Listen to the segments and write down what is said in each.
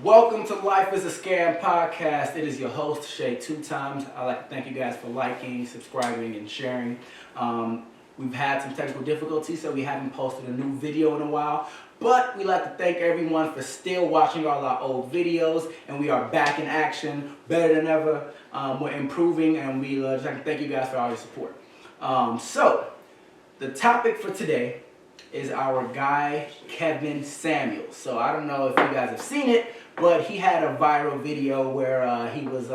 Welcome to Life is a Scam podcast. It is your host, Seyi, 2 times. I'd like to thank you guys for liking, subscribing, and sharing. We've had some technical difficulties, so we haven't posted a new video in a while. But we'd like to thank everyone for still watching all our old videos. And we are back in action, better than ever. We're improving, and we just like to thank you guys for all your support. So, the topic for today is our guy, Kevin Samuels. So I don't know if you guys have seen it, but he had a viral video where he was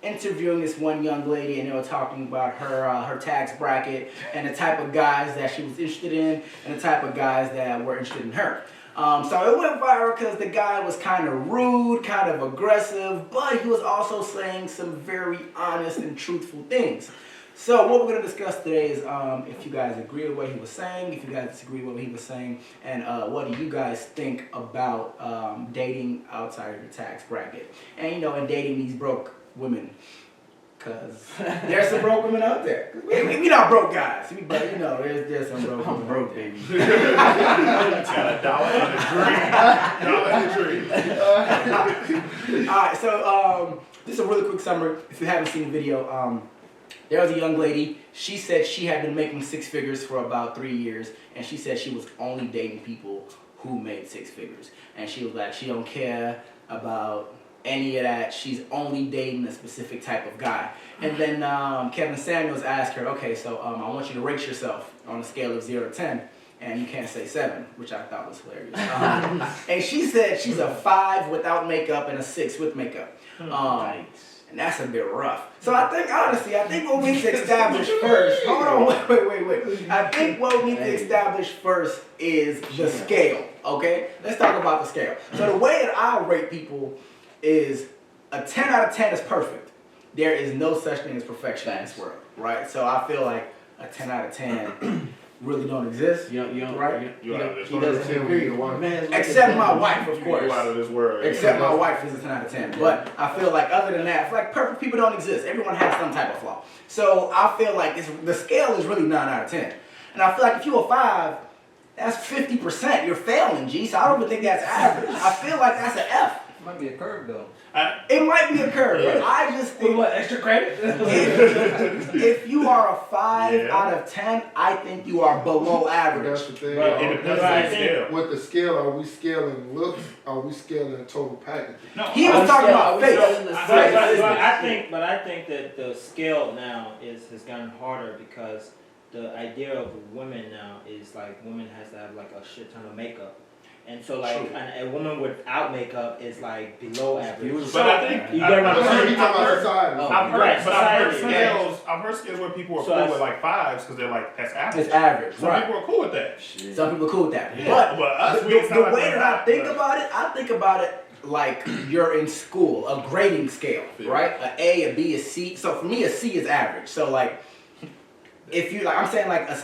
interviewing this one young lady, and they were talking about her tax bracket and the type of guys that she was interested in and the type of guys that were interested in her. So it went viral because the guy was kind of rude, kind of aggressive, but he was also saying some very honest and truthful things. So what we're going to discuss today is if you guys agree with what he was saying, if you guys disagree with what he was saying, and what do you guys think about dating outside of your tax bracket. And, you know, and dating these broke women. Because there's some broke women out there. We not broke guys, but, you know, there's some broke women. I'm broke, baby. $1 in a dream. All right, so just a really quick summary. If you haven't seen the video, there was a young lady. She said she had been making 6 figures for about 3 years, and she said she was only dating people who made 6 figures. And she was like, she don't care about any of that. She's only dating a specific type of guy. And then Kevin Samuels asked her, okay, so I want you to rate yourself on a scale of 0 to 10. And you can't say 7, which I thought was hilarious. And she said she's a 5 without makeup and a 6 with makeup. And that's a bit rough. So I think, honestly, what we need to establish first, hold on, wait. I think what we need to establish first is the scale, okay? Let's talk about the scale. So the way that I rate people is a 10 out of 10 is perfect. There is no such thing as perfection in this world, right? So I feel like a 10 out of 10 really don't exist. You don't, right? He doesn't agree. Except my wife, of course. You out of this world. Except my wife is a 10 out of 10. But I feel like other than that, I feel like perfect people don't exist. Everyone has some type of flaw. So I feel like the scale is really 9 out of 10. And I feel like if you're a 5, that's 50%. You're failing, G. So I don't even think that's average. I feel like that's an F. It might be a curve though. It might be a curve, but I just think... What, extra credit? if you are a 5 out of 10, I think you are below average. That's the thing. It depends on the scale. With the scale, are we scaling looks? Are we scaling total package? No, he was talking about face. But I think that the scale now has gotten harder because the idea of women now is like women has to have like a shit ton of makeup. And so, like, a woman without makeup is like below average. But I think you get what I'm saying. I've heard scales where people are cool with like 5s because they're like, that's average. It's average. Some people are cool with that. Some people are cool with that. Yeah. But us, the way that I think about it like you're in school, a grading scale, right? A A, a B, a C. So for me, a C is average. So like, if you like, I'm saying like a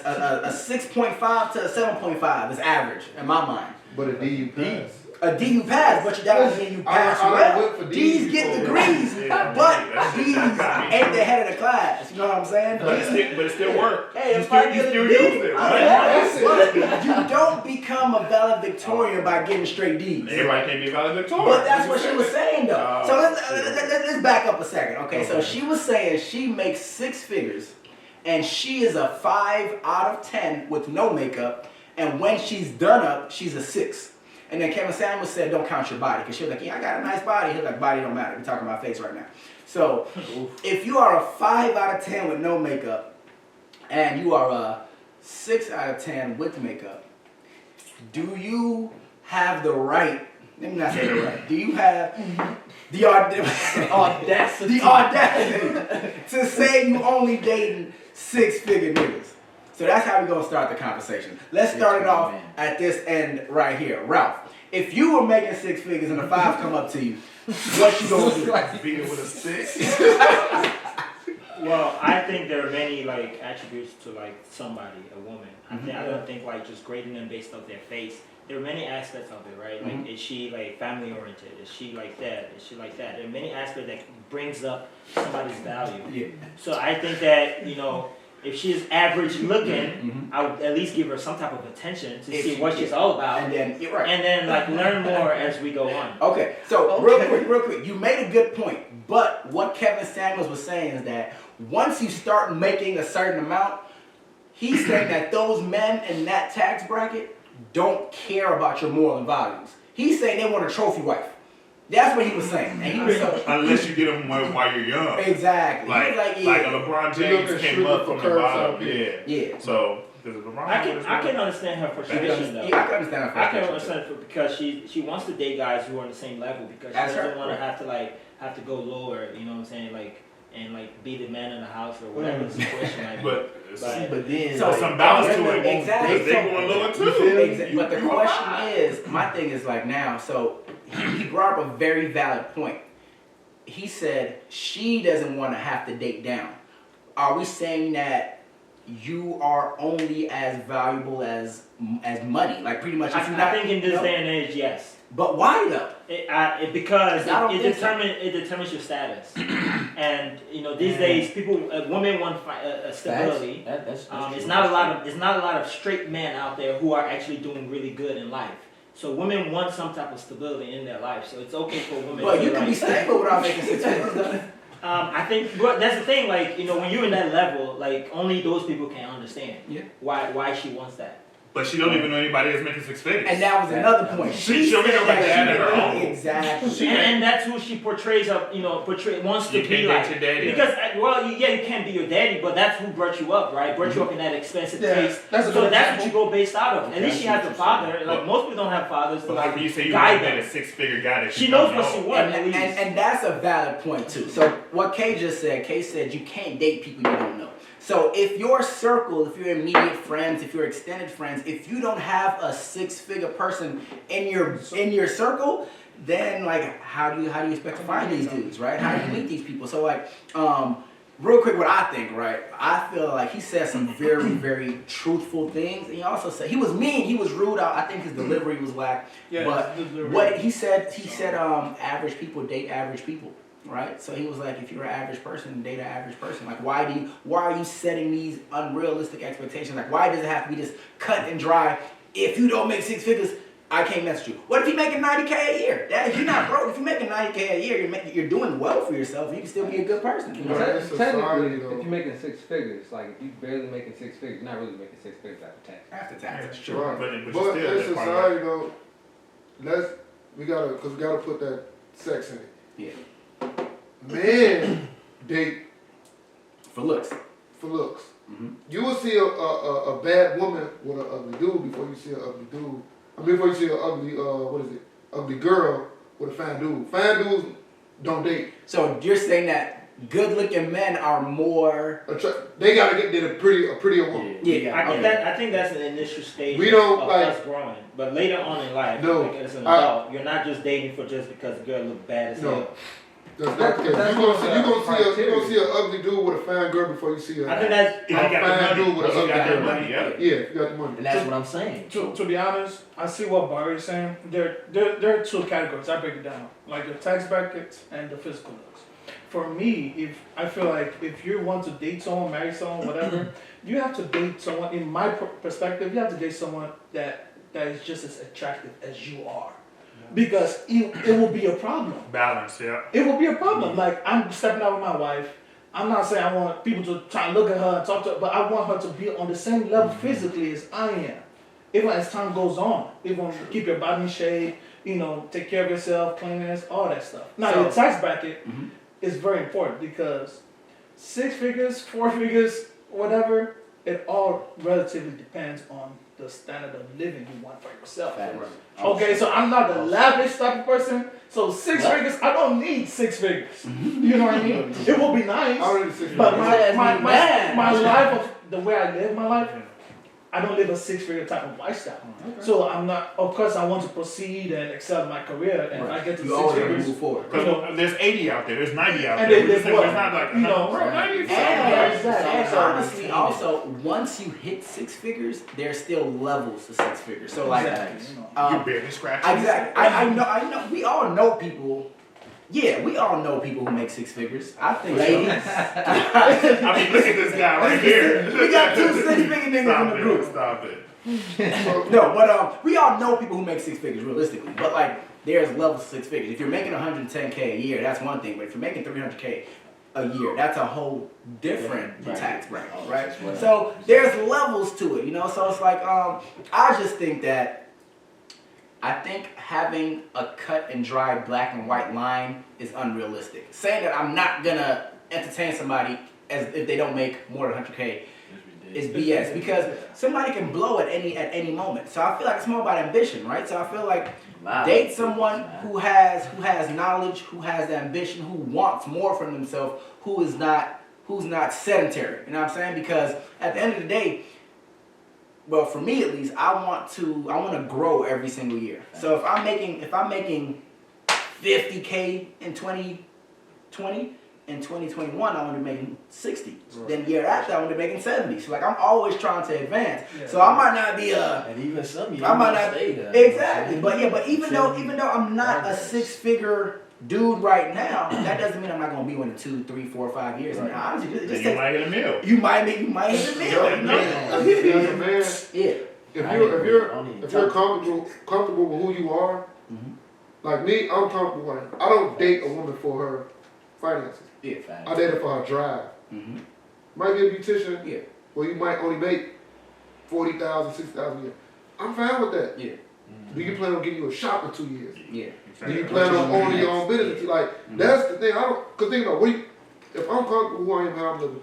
6.5 to a 7.5 is average in my mind. But a D you pass. A D you pass, but that doesn't mean you pass well. D's get degrees, but D's ain't the head of the class. You know what I'm saying? But it still works. Hey, you still use it. Right? You don't become a valedictorian by getting straight D's. Everybody can't be valedictorian. But that's what she was saying, though. So let's back up a second. Okay, so she was saying she makes 6 figures, and she is a 5 out of 10 with no makeup. And when she's done up, she's a 6. And then Kevin Samuels said, don't count your body. Because she was like, yeah, I got a nice body. He was like, body don't matter. We're talking about face right now. So if you are a 5 out of 10 with no makeup, and you are a 6 out of 10 with makeup, do you have the right, let me not say the right, do you have the audacity to say you only dating 6-figure niggas? So that's how we're going to start the conversation. Let's start it off at this end right here. Ralph, if you were making 6 figures and a 5 come up to you, what you going to do? Beat it with a 6? Well, I think there are many like attributes to like somebody, a woman. I don't think like just grading them based off their face. There are many aspects of it, right? Like, is she like family oriented? Is she like that? Is she like that? There are many aspects that brings up somebody's value. Yeah. So I think that, you know, if she's average looking, I would at least give her some type of attention to see what she's all about. And then, you're right. And then like learn more as we go on. Okay, so real quick, you made a good point. But what Kevin Samuels was saying is that once you start making a certain amount, he's saying that those men in that tax bracket don't care about your moral and values. He's saying they want a trophy wife. That's what he was saying. And he was unless you get them while you're young. Exactly. Like a LeBron James came up from the bottom. Yeah. So I can understand her frustration though. Yeah, I can understand her frustration. I can understand her because she wants to date guys who are on the same level because she doesn't want to have to go lower. You know what I'm saying? And be the man in the house or whatever the situation might be. But then some balance to it. Exactly. They going lower too. Exactly. But the question is, my thing is like now. So he brought up a very valid point. He said she doesn't want to have to date down. Are we saying that you are only as valuable as money? Like pretty much. I think in this day and age, yes. But why though? Because it determines your status, and these days women want stability. That's it's not a lot of straight men out there who are actually doing really good in life. So women want some type of stability in their life. So it's okay for women. But you can be stable without making 6 figures. I think, but that's the thing. Like when you're in that level, like only those people can understand. Yeah. Why she wants that. But she don't even know anybody that's making 6 figures. And that was another point. She don't even like to add her own. Exactly. And that's who she portrays wants to be like. Your daddy. Because you can't be your daddy, but that's who brought you up, right? Brought you up in that expensive taste. That's so that's what you go based out of. At least she has a father. Like most people don't have fathers. But like you say, you guide want them. a 6-figure guy that she knows what she wants. And that's a valid point too. So what Kay just said, Kay said you can't date people you don't know. So if your circle, if your immediate friends, if your extended friends, if you don't have a 6-figure person in your circle, then like how do you expect to find these dudes, right? How do you meet these people? So like real quick, what I think, right? I feel like he said some very, very truthful things. And he also said he was mean, he was rude. I think his delivery was whack. Yeah, but what he said, average people date average people. Right, so he was like, if you're an average person, date an average person. Like, why are you setting these unrealistic expectations? Like, why does it have to be just cut and dry? If you don't make 6 figures, I can't mess with you. What if you're making $90K a year? You're not broke. If you're making $90K a year, you're doing well for yourself. You can still be a good person. Technically, if you're making 6 figures, like if you're barely making 6 figures, you're not really making 6 figures after tax. After tax, that's true. Right. But in society, though, we gotta put that sex in it. Yeah. Men date for looks. Mm-hmm. You will see a bad woman with an ugly dude before you see an ugly dude. Before you see an ugly ugly girl with a fine dude. Fine dudes don't date. So you're saying that good-looking men are more. They gotta get a prettier woman. Yeah. I think that's an initial stage of us growing. But later on in life, as an adult, you're not just dating just because the girl look bad as hell. That's not the case. You're gonna see an ugly dude with a fine girl before you see I think that's a fine dude with an ugly girl. Yeah, if you got the money. And that's what I'm saying. To be honest, I see what Bari is saying. There are 2 categories. I break it down, like the tax brackets and the physical looks. For me, I feel like if you want to date someone, marry someone, whatever, you have to date someone. In my perspective, you have to date someone that is just as attractive as you are. Because it will be a problem. Balance, yeah. It will be a problem. Like, I'm stepping out with my wife. I'm not saying I want people to try and look at her and talk to her, but I want her to be on the same level physically as I am. Even as time goes on. Even keep your body in shape, take care of yourself, cleanliness, all that stuff. Now, your tax bracket is very important because 6 figures, 4 figures, whatever, it all relatively depends on the standard of living you want for yourself. Okay, so I'm not the lavish type of person. So 6 figures, I don't need 6 figures. You know what I mean? It will be nice, but my life, the way I live my life, I don't live a 6-figure type of lifestyle. So I'm not. Of course, I want to proceed and excel in my career, and I get to 6 figures. Move forward. There's 80 out there. There's 90 out and there. There's what? It's not like 90. And honestly, also once you hit 6 figures, there's still levels to 6 figures. So like, you're barely scratching. Exactly. I know. We all know people Yeah, we all know people who make six figures. I think Ladies. so. I mean, look at this guy right here. We got 2 six-figure niggas in the group. Stop it. No, but we all know people who make six figures realistically. But like, there's levels of six figures. If you're making 110K a year, that's one thing. But if you're making 300K a year, that's a whole different tax bracket, right? So there's levels to it, you know. So it's like, I just think that having a cut and dry black and white line is unrealistic. Saying that I'm not gonna entertain somebody as if they don't make more than 100K is BS, because somebody can blow at any moment. So I feel like it's more about ambition, right? So I feel like date someone who has knowledge, who has ambition, who wants more from themselves, who's not sedentary. You know what I'm saying? Because at the end of the day, well, for me at least, I want to grow every single year. So if I'm making 50K in 2020. In 2021, I want to be making 60. Right. Then the year after, I want to be making 70. So like, I'm always trying to advance. Yeah. So I might not be and even some years I might not stay there. Exactly. But yeah, but even though I'm not a six-figure dude right now, that doesn't mean I'm not gonna be one in 2, 3, 4, 5 years. Right. I mean, honestly, just you might hit a meal. You might hit a meal. Man, yeah. If you're comfortable with who you are, like me, I'm comfortable with her. I don't date a woman for her finances. Yeah. I date her for her drive. Might be a beautician. Yeah. Well, you might only make 40,000, 60,000 a year. I'm fine with that. Yeah. Do you plan on getting you a shop in 2 years? Yeah. Do you plan on owning your own business? Like, that's the thing. Cause think about if I'm comfortable with who I am, how I'm living,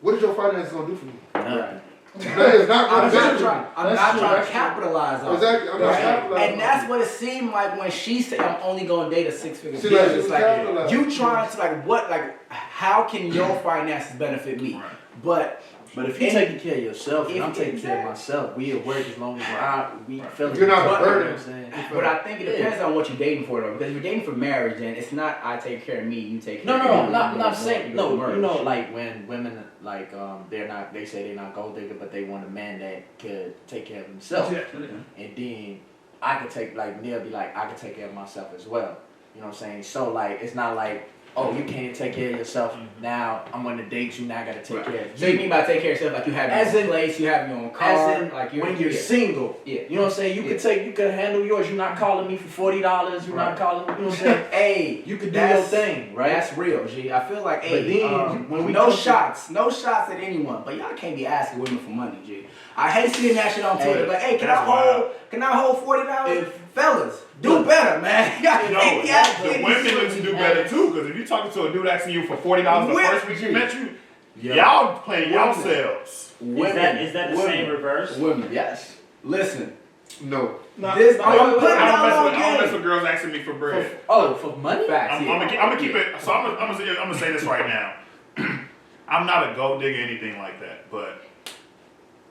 what is your finances gonna do for me? Right. It's not I'm gonna not trying to capitalize on it. Exactly. I'm not capitalizing. And that's what it seemed like when she said, I'm only going to date a six-figure See, bitch. like, It's like, you trying to, how can your finances benefit me? But if you're taking care of yourself and I'm taking care of myself, we at work as long as we feel you're not a burden. You know what I'm saying? But I think it depends on what you're dating for, though. Because if you're dating for marriage, then it's not I take care of me, you take care of me. I'm not saying, like when women, they say they're not gold digger, but they want a man that could take care of himself. And then I could take, like, Neil be like, I could take care of myself as well. You know what I'm saying? So, like, it's not like, oh, you can't take care of yourself. Now I'm gonna date you. Now I gotta take care of you. So you mean by take care of yourself, like you have your own place, you have your own car, like when you're single. Yeah. You know what I'm saying? You could handle yours. You're not calling me for $40. You're not calling me. You know what I'm saying? Hey, you could do your thing, right? That's real, G. I feel like, but then when we no shots at anyone. But y'all can't be asking women for money, G. I hate seeing that shit on Twitter. But hey, can I hold $40? Fellas, do better, man. The women need to do better too. Because if you're talking to a dude asking you for $40 the first week you met you, y'all playing yourselves. Is that the same reverse? Women, yes. Listen. No. I don't mess with girls asking me for bread. For money? Facts. I'm gonna keep it. So I'm gonna say this right now. I'm not a gold digger or anything like that, but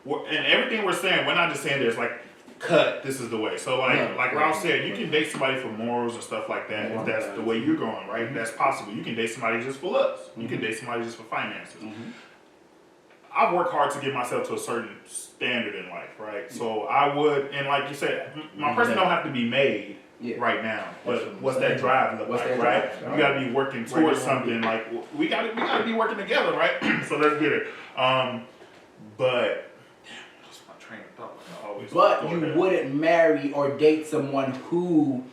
and everything we're saying, we're not just saying there's like cut. This is the way. So like Ralph said, you can date somebody for morals and stuff like that. If that's the way you're going, right? That's possible. You can date somebody just for looks. You can date somebody just for finances. I work hard to get myself to a certain standard in life, right? So I would, and like you said, my person don't have to be made right now, but what's that drive look like, right? You got to be working towards something. Like we got to be working together, right? So let's get it. But that's my train of thought. But you wouldn't marry or date someone who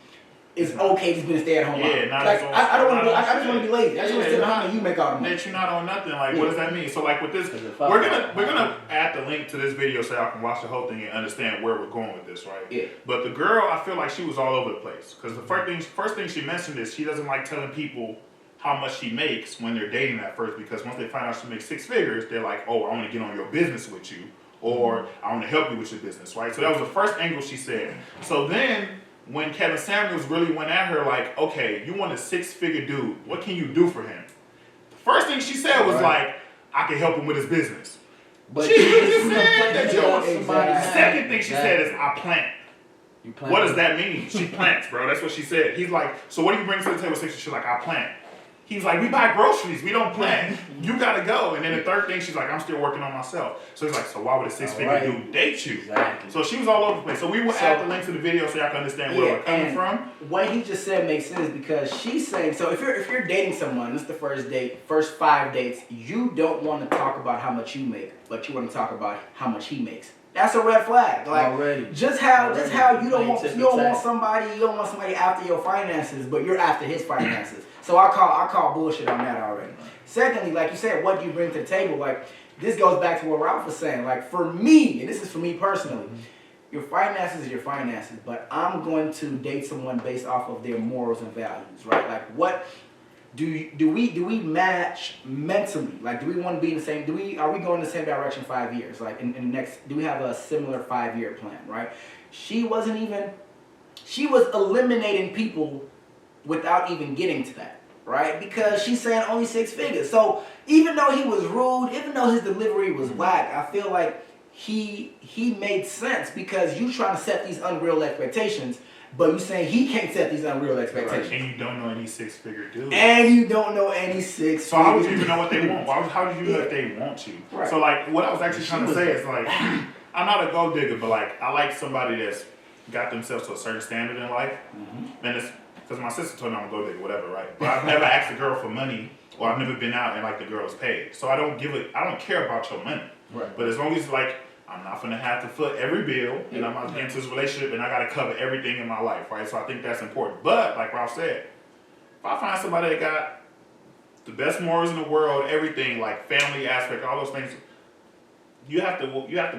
is okay just being a stay-at-home mom. Yeah, like I don't want to. I just want to be lazy. I just want to sit behind and you make all the money. That you're not on nothing. Like, what does that mean? So, like with this, we're gonna add the link to this video so y'all can watch the whole thing and understand where we're going with this, right? Yeah. But the girl, I feel like she was all over the place because the first thing she mentioned is she doesn't like telling people how much she makes when they're dating at first, because once they find out she makes six figures, they're like, oh, I want to get on your business with you, or I want to help you with your business, right? So that was the first angle she said. So then when Kevin Samuels really went at her like, okay, you want a six-figure dude, what can you do for him? The first thing she said was like, I can help him with his business. But she just said that The second thing she said is, I plant. What does that mean? She plants, bro. That's what she said. He's like, so what do you bring to the table? She's like, I plant. He's like, we buy groceries, we don't plan. You gotta go. And then the third thing, she's like, I'm still working on myself. So he's like, so why would a six-figure dude date you? Exactly. So she was all over the place. So we will add the link to the video so y'all can understand where we're coming from. What he just said makes sense because she's saying, so if you're dating someone, this is the first date, first 5 dates, you don't want to talk about how much you make, but you want to talk about how much he makes. That's a red flag. Like Already. Just how you don't want somebody after your finances, but you're after his finances. So I call bullshit on that already. Secondly, like you said, what do you bring to the table? Like this goes back to what Ralph was saying. Like for me, and this is for me personally, your finances are your finances, but I'm going to date someone based off of their morals and values, right? Like what do we match mentally? Like do we want to be in the same? Are we going in the same direction 5 years? Like in the next, do we have a similar 5-year plan? Right? She was eliminating people without even getting to that. Right? Because she's saying only 6 figures. So even though he was rude, even though his delivery was whack, I feel like he made sense because you trying to set these unreal expectations, but you saying he can't set these unreal expectations. Right. And you don't know any 6-figure dudes. So how would you even know what they want? How do you know if they want you? Right. So like what I was actually trying to say is like I'm not a gold digger, but like I like somebody that's got themselves to a certain standard in life. And it's because my sister told me I'm a gold digger, whatever, right? But I've never asked a girl for money, or I've never been out and like the girl's paid. So I don't care about your money. Right. But as long as like I'm not gonna have to foot every bill, and I'm out into this relationship, and I gotta cover everything in my life, right? So I think that's important. But like Ralph said, if I find somebody that got the best morals in the world, everything like family aspect, all those things, you have to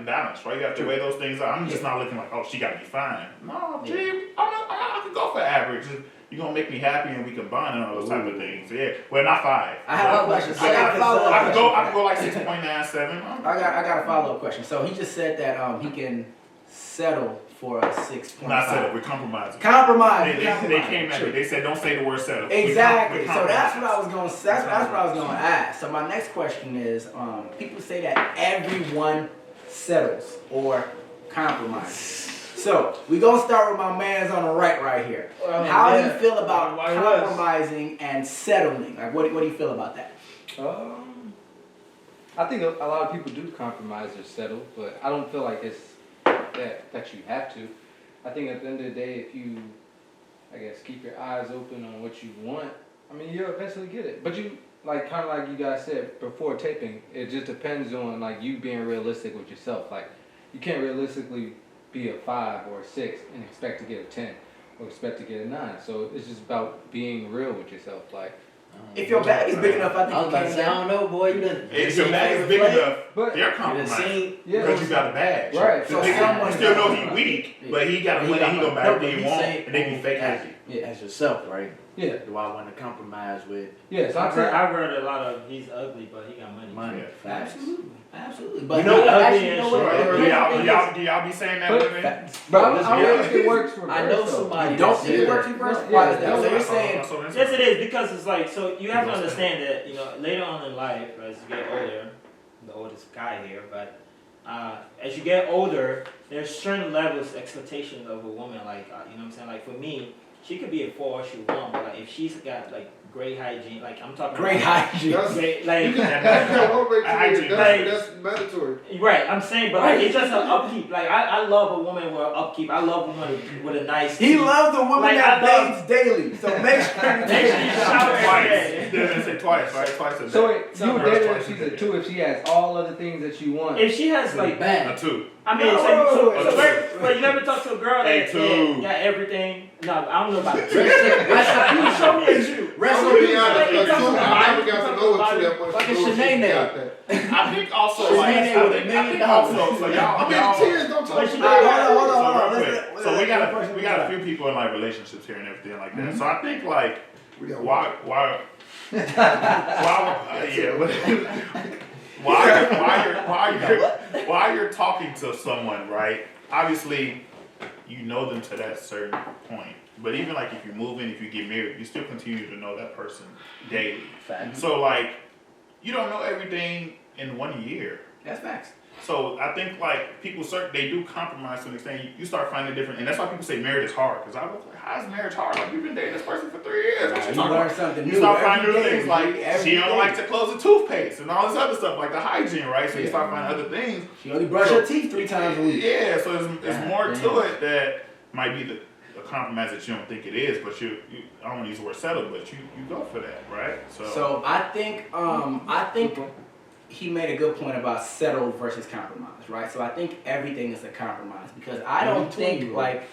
balance, right? You have to weigh those things out. I'm just not looking like, oh, she gotta be fine. No, gee, I can go for average. You're gonna make me happy and we can bond and all those type of things. Yeah. Well, not 5. I have a question. I could go like 6.97. I got a follow-up question. So he just said that he can settle for a 6.5. Not settle, we're compromising. They came at me. They said don't say the word settle. Exactly. So that's what I was gonna ask. So my next question is, people say that everyone settles or compromises. So we're gonna start with my man's on the right here. How do you feel about compromising and settling? Like what do you feel about that? I think a lot of people do compromise or settle, but I don't feel like it's that you have to. I think at the end of the day, if you, I guess, keep your eyes open on what you want, I mean, you'll eventually get it. But you, like, kind of like you guys said before taping, it just depends on, like, you being realistic with yourself. Like, you can't realistically be a 5 or a 6 and expect to get a 10 or expect to get a 9. So it's just about being real with yourself. Like, if your bag is big enough, I think I was about to say, I don't know, boy. You done. If your bag is big enough, but they're compromising because you got a bag. Right. So you still know he weak, but he got money. He gonna buy everything he want, and they be fake happy. Yeah, as yourself, right? Yeah. Do I want to compromise with? Yes, I've heard a lot of he's ugly, but he got money. Money. Facts. Absolutely. But you know what? Do y'all be saying that, women? Bro, I don't think it works for girls. I know somebody. Don't see it working first. Why is that? So you're saying? Yes, it is because it's like so. You have to understand that later on in life, as you get older, the oldest guy here, but as you get older, there's certain levels of expectation of a woman. Like you know what I'm saying. Like for me, she could be a 4 if she wants, but like if she's got like great hygiene, like I'm talking great hygiene. Great, like that's mandatory. Right, I'm saying, but like, it's just an upkeep. Like I love a woman with upkeep. I love a woman with a nice. He loves a woman that bathes daily. So make sure you shower every day. He doesn't say twice, right? Twice a day. So wait, you would date her if she's a 2 if she has all of the things that you want. If she has like a 2. I mean, but you never talk to a girl that got everything. No, I don't know about it. You show me a 2. I'm gonna be honest, a 2, I never got to know a 2 that much. Like a Shanae. I think also like I think also so y'all. I mean, 10s don't talk. Hold on. So we got a few people in like relationships here and everything like that. So I think like why you're talking to someone, right? Obviously, you know them to that certain point. But even like if you move in, if you get married, you still continue to know that person daily. Facts. So like, you don't know everything in 1 year. That's facts. So I think like people they do compromise to an extent. You start finding different, and that's why people say marriage is hard. Because I was like, how is marriage hard? Like you've been dating this person for 3 years. What you talking learn about? something You new start every finding new day, things like every she don't day. like to close the toothpaste and all this other stuff like the hygiene, right? So you start finding other things. She only brush her teeth 3 times a week. Yeah, so it's more to it that might be the compromise that you don't think it is, but you I don't want to use the word settle, but you go for that, right? So I think he made a good point about settle versus compromise, right? So I think everything is a compromise because I don't think like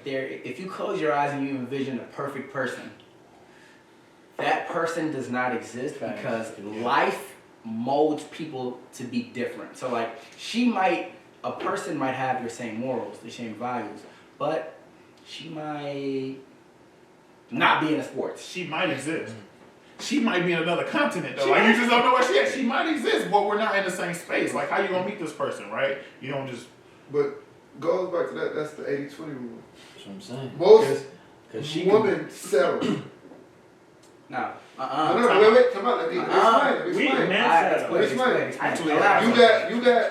there. If you close your eyes and you envision a perfect person, that person does not exist because life molds people to be different. So like a person might have your same morals, the same values, but she might not be in sports. She might exist. She might be in another continent though. Like you just don't know where she is. She might exist, but we're not in the same space. Like how you gonna meet this person, right? You don't just. But goes back to that. That's the 80-20 rule. That's what I'm saying. Most women settle. No. Wait. Come on. Let me explain. Let me explain. Actually, You got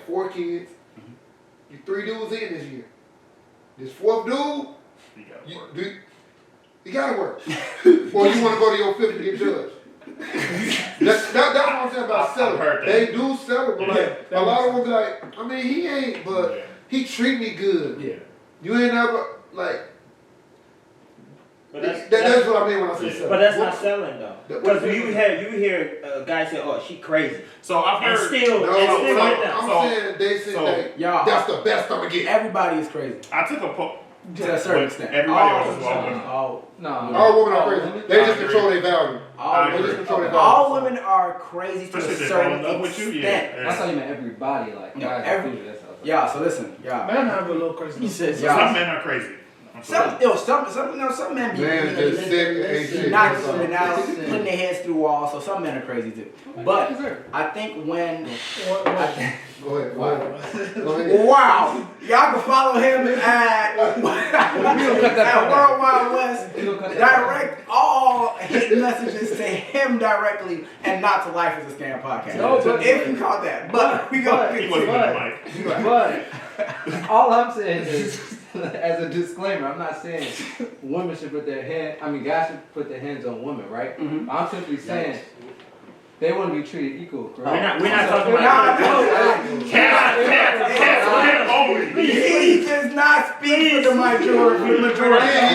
4 kids. You 3 dudes in this year. This 4th dude, you gotta work. Or you want to go to your 5th and get judged. That's what I'm saying about selling. They do sell it, but like a lot of them be like, I mean, he ain't, but he treat me good. Yeah. You ain't never like. But that's what I mean when I say selling. But that's not selling though. Because you hear guys say, "Oh, she crazy." So I've heard. And still right now. I'm saying they say that's the best I'm gonna get. Everybody is crazy. I took a poll. To a certain extent. Everybody else is welcome. All women are crazy. They just control their value. All women are crazy to a certain extent. That's not even everybody. Like So listen, Men have a little crazy. Some men are crazy. Some men be knocking women out, putting their heads through walls. So some men are crazy too. But I think when Go ahead. wow, y'all can follow him at World Wide West. Direct all hate messages to him directly and not to Life is a Scam podcast. No, if you caught that, but we gonna But all I'm saying is, as a disclaimer, I'm not saying women should put guys should put their hands on women, right? Mm-hmm. I'm simply saying they want to be treated equal, correct? We're not talking about He does not speak for the majority. He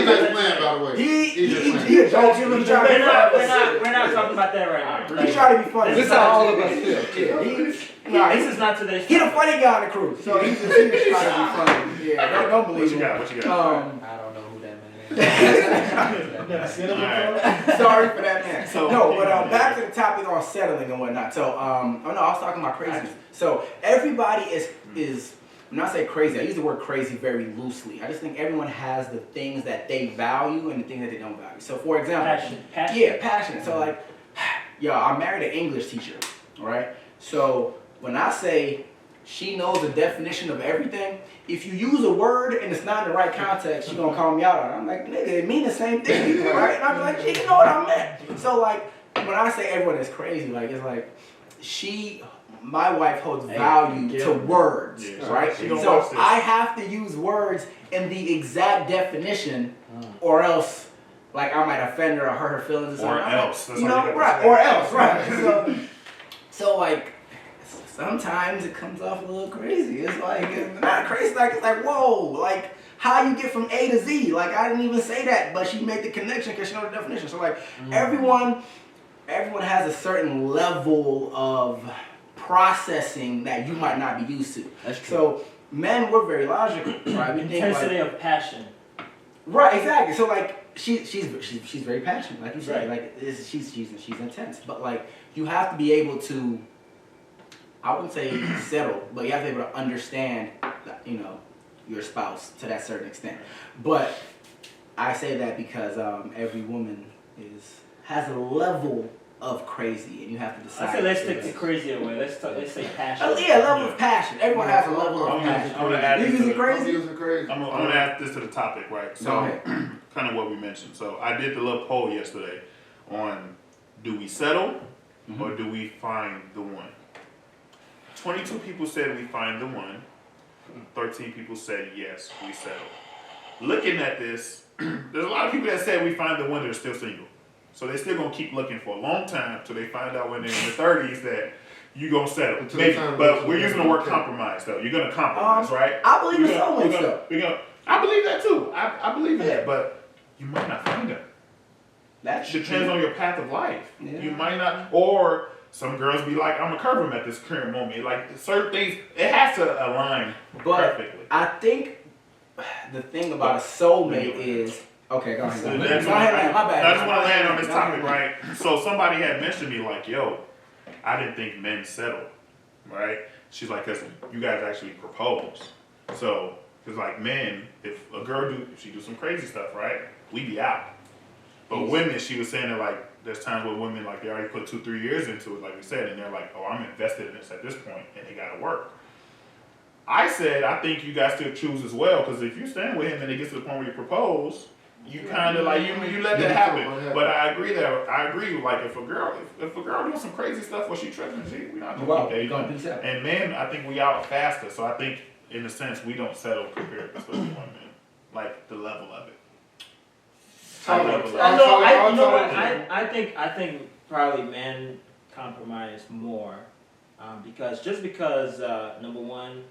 just playing, by the way. He a joke. We're not talking about that right now. He try to be funny. This is how all of us feel. This is not today's. He the funny guy on the crew, so he just trying to be funny. Yeah, don't believe him. What you got? I don't know who that man is. Sorry for that man. But back to the topic on settling and whatnot. So, I was talking about craziness. So everybody is. When I say crazy, I use the word crazy very loosely. I just think everyone has the things that they value and the things that they don't value. So, for example, passion. Yeah, passionate. So, like, I married an English teacher, all right? So, when I say she knows the definition of everything, if you use a word and it's not in the right context, she's gonna call me out on it. I'm like, nigga, it mean the same thing, right? And I'm like, she know what I meant. So, like, when I say everyone is crazy, like, it's like my wife holds value to words, right? So I have to use words in the exact definition, or else, like, I might offend her or hurt her feelings or something. Or else. Right. So like, sometimes it comes off a little crazy. It's like, it's not crazy, like, it's like, whoa, like, how you get from A to Z? Like, I didn't even say that, but she made the connection because she knows the definition. So, like, everyone has a certain level of processing that you might not be used to. That's true. So men, we're very logical, right? We think Intensity of passion. Right, exactly. So like she's very passionate, like you said. Right. Like she's intense, but like you have to be able to, I wouldn't say settle, but you have to be able to understand, your spouse to that certain extent. But I say that because every woman has a level of crazy, and you have to decide. I said let's stick to crazy away. Let's say passion. Level of passion. Everyone has a level of passion. I'm gonna add this to crazy. I'm gonna add this to the topic, right? So, kind of what we mentioned. So, I did the little poll yesterday on do we settle or do we find the one? 22 people said we find the one. 13 people said yes, we settle. Looking at this, there's a lot of people that said we find the one that are still single. So they're still gonna keep looking for a long time till they find out when they're in their 30s that you gonna settle. Maybe, but we're using the word compromise though. You're gonna compromise, right? I believe in soulmates though. I believe that too. I believe in that, but you might not find her. That depends on your path of life. Yeah. You might not, or some girls be like, I'm gonna curve him at this current moment. Like certain things, it has to align perfectly. I think the thing about a soulmate is okay. Go ahead. So My bad. I just want to land on this topic, right? So somebody had mentioned me like, yo, I didn't think men settle, right? She's like, cause you guys actually propose. So, cause like men, if a girl if she do some crazy stuff, right? We be out. But women, she was saying that like, there's times where women like they already put 2-3 years into it, like we said, and they're like, oh, I'm invested in this at this point, and they gotta work. I said, I think you guys still choose as well, because if you stand with him and it gets to the point where you propose, you kind of like you let that happen. But I agree like if a girl doing some crazy stuff or she tripping, we not gonna keep dating. And men, I think we out faster. So I think in a sense we don't settle compared to women, like the level of it. I think probably men compromise more because number one,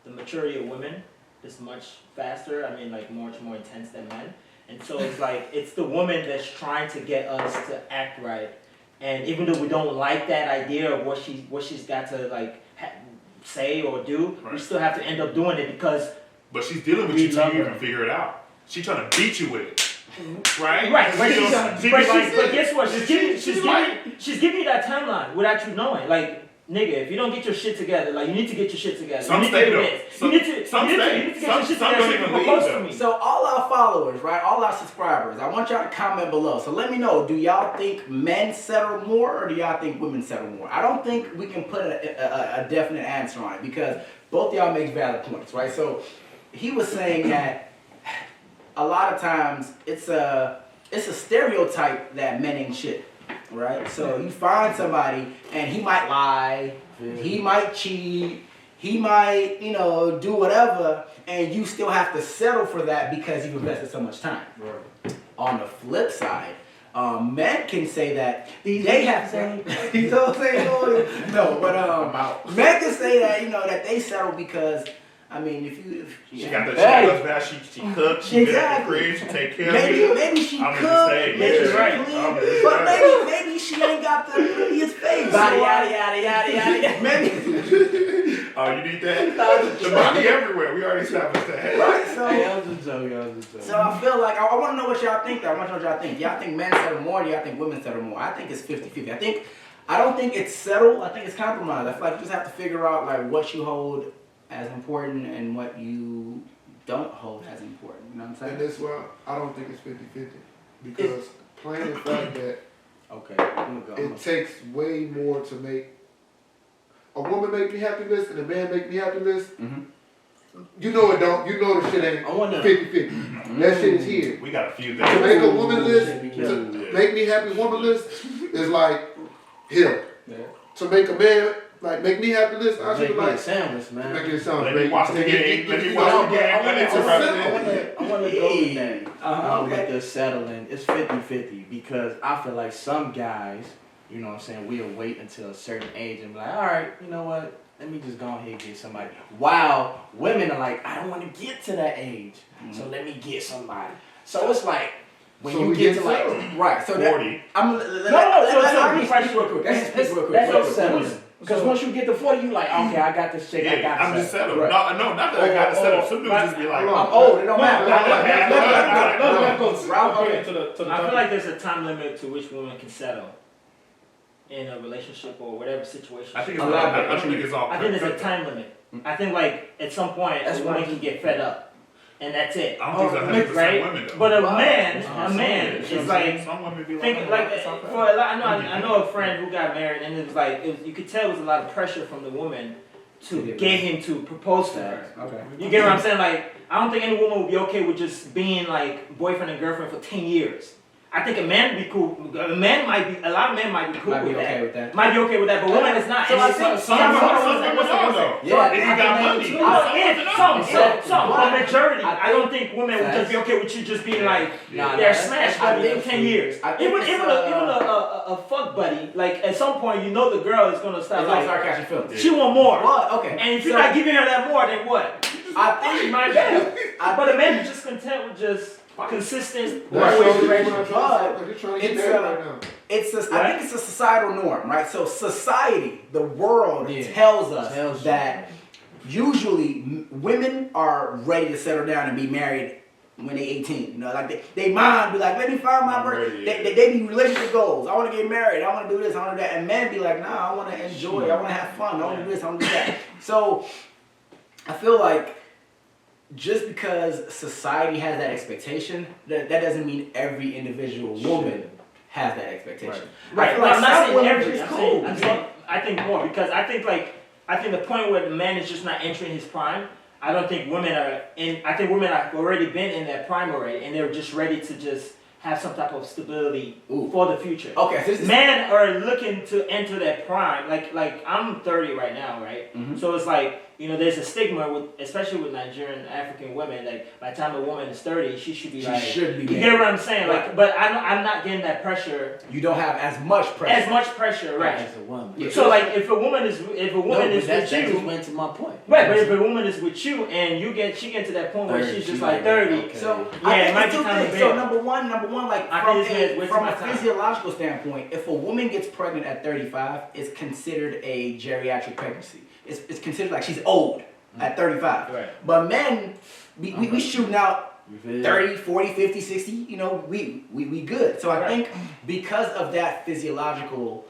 the maturity of women is much faster. I mean, like much more intense than men, and so it's like it's the woman that's trying to get us to act right. And even though we don't like that idea of what she's got to like say or do, we still have to end up doing it because. But she's dealing with you till you even figure it out. She's trying to beat you with it. Right? But guess what? She's giving you that timeline without you knowing. Like, nigga, if you don't get your shit together, like you need to get your shit together. Some stay though. You need to get your shit together. So all our followers, right? All our subscribers, I want y'all to comment below. So let me know, do y'all think men settle more or do y'all think women settle more? I don't think we can put a definite answer on it because both y'all make valid points, right? So he was saying that a lot of times it's a stereotype that men ain't shit, right? So you find somebody and he might lie, he might cheat, he might, do whatever, and you still have to settle for that because you've invested so much time. Right. On the flip side, men can say that they have to. You know what I'm saying? No, but men can say that that they settle because. I mean, she got the back, she cooks, she get the crib, she take care of you. Maybe she cooked, but maybe she ain't got the prettiest face. Yada. Maybe. Oh, you need that? The body everywhere. We already established that. Right. So, I was just joking. So I feel like I want to know what y'all think. Though. I want to know what y'all think. Y'all think men settle more? Or y'all think women settle more? I think it's 50-50. I don't think it's settled. I think it's compromise. I feel like you just have to figure out like what you hold as important and what you don't hold as important. You know what I'm saying? And that's why I don't think it's 50-50. Because plain the fact that it takes way more to make a woman make me happy list and a man make me happy list. Mm-hmm. You know it don't. You know the shit ain't 50-50. That shit is here. We got a few things. To make a woman list, to make me happy woman list is like him. Yeah. To make a man like make me happy list, I should be like sandwich, man. Make me a sandwich. Let me watch the game. I want to go with that. With the settling, it's 50-50 because I feel like some guys, you know what I'm saying, we'll wait until a certain age and be like, all right, you know what? Let me just go ahead and get somebody. While women are like, I don't want to get to that age, so let me get somebody. So it's like, when you get to like, right, so 40. Let me speak real quick. That's settling. Because once you get to 40, you like, okay, I got this chick, I got I'm just settled. Right. No, not that I got to settle. Some dudes just be like, I'm old, it don't matter. I feel like there's a time limit to which women can settle in a relationship or whatever situation. I think it's all. I think there's a time limit. I think like at some point a woman can get fed up. And that's it. I don't think it's 100% right? women though. But a man is like, some women be think like for a lot. I know a friend who got married, and it was like you could tell it was a lot of pressure from the woman to get him to propose to her. Okay. You get what I'm saying? Like I don't think any woman would be okay with just being like boyfriend and girlfriend for 10 years. I think a man would be cool. A lot of men might be cool Might be with okay that. with that. Might be okay with that, but women is not. So And I it's think some Some women women are though. Yeah, If you got money. some, but majority. I I don't think women would just be okay with you just being like Nah, they're that's- smash I buddy in think 10 years. I think Even it's, a fuck buddy. Like at some point, you know the girl is gonna It's stop. gonna Like start catching feelings. she want more. But okay. And if you're so not giving her that more, then what? I She think might be. I But a man is just content with just consistent. That's Right. what you're trying to But say. You're trying to get it's married a- right now. I think it's a societal norm, right? So society, the world Yeah. tells us Tells you. that usually women are ready to settle down and be married when they 18. You know, like they mind be like, let me find my I'm person. ready, They, yeah. they be relationship goals. I want to get married. I want to do this. I want to do that. And men be like, nah, I want to enjoy. I want to have fun. I want to do this. I want to do that. So I feel like just because society has that expectation, that doesn't mean every individual woman has that expectation. Right. I feel Well, like I'm not some saying women every. just I'm cool. saying, I think more because I think the point where the man is just not entering his prime. I don't think women are in. I think women have already been in their prime already, and they're just ready to just have some type of stability Ooh. for the future. Okay, so this is Men are looking to enter that prime. Like I'm 30 right now, right? Mhm. So it's like, you know, there's a stigma with, especially with Nigerian African women. Like by the time a woman is 30, she should be she like. should be You married. get what I'm saying? Right. Like, but I'm not getting that pressure. You don't have as much pressure. As much pressure, right? As a woman. Yeah. So like, if a woman is No, with but that just you, went to my point. right? But if a woman is with you and she gets to that point where 30, she's just she like like, 30, okay. So Yeah, I it think might it's be two time to things. bail. So number one, like I from think it's wasting a my time. physiological standpoint, if a woman gets pregnant at 35, it's considered a geriatric pregnancy. It's considered like she's old at 35. Right. But men, we shooting out You feel? 30, 40, 50, 60, you know, we good. So I Right. think because of that physiological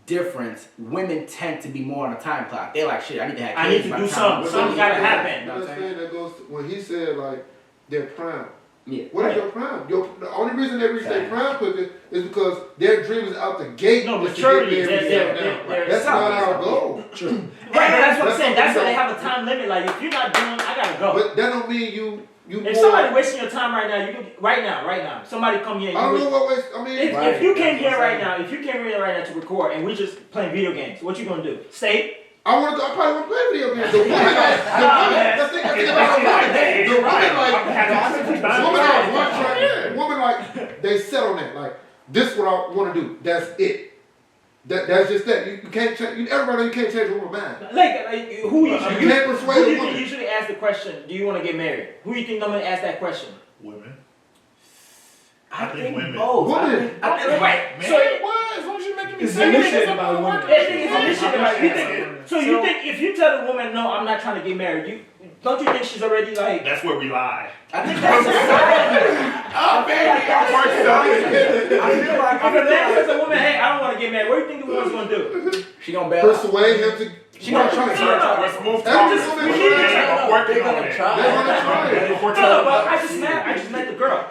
difference, women tend to be more on a time clock. They're like, shit, I need to have kids. I need to by do the time something. I'm Something's 30. gotta You know happen. what I'm saying? Understand that goes to, when he said like their prime. Yeah. What is Right. your prime? The only reason they reach their prime quicker is because their dream is out the gate. No, is to maturity, get married and they're- settle down. they're- That's not our goal. True. Right, but that's what I'm That's saying. what That's we why they don't- have a time limit. Like, if you're not doing, I gotta go. But that don't mean you If more. somebody wasting your time right now, you can right now. Somebody come here. I don't You know what waste. I mean, if, Right, if you came that's here what I'm right saying. now, if you came here right now to record and we just playing video games, what you gonna do? Stay? I probably want to play video games. The woman like, the thing about a woman, the woman like, woman like, they settle on that. Like, this what I want to do. That's it. That's just that. You can't change. Everybody, you can't change a woman's mind. Like who usually You can't persuade who a do you woman. think usually ask the question? Do you want to get married? Who do you think I'm gonna ask that question? Women. I think think women. both. Women. I think Right. Man, So why? As long as you're making me It's say initiated by women. it's initiative. Like, you think, so you think if you tell a woman no, I'm not trying to get married, don't you think she's already like? That's where we lie. I think that's society. Oh, baby, our part I feel like If a man says to a woman, hey, I don't want to get married, what do you think the woman's gonna do? she gonna bail out. Persuade him to. She gonna try to No. Let's move Every talking. woman- I'm working They're on gonna it. try. They're gonna try it. Before No, but telling- I just met the girl.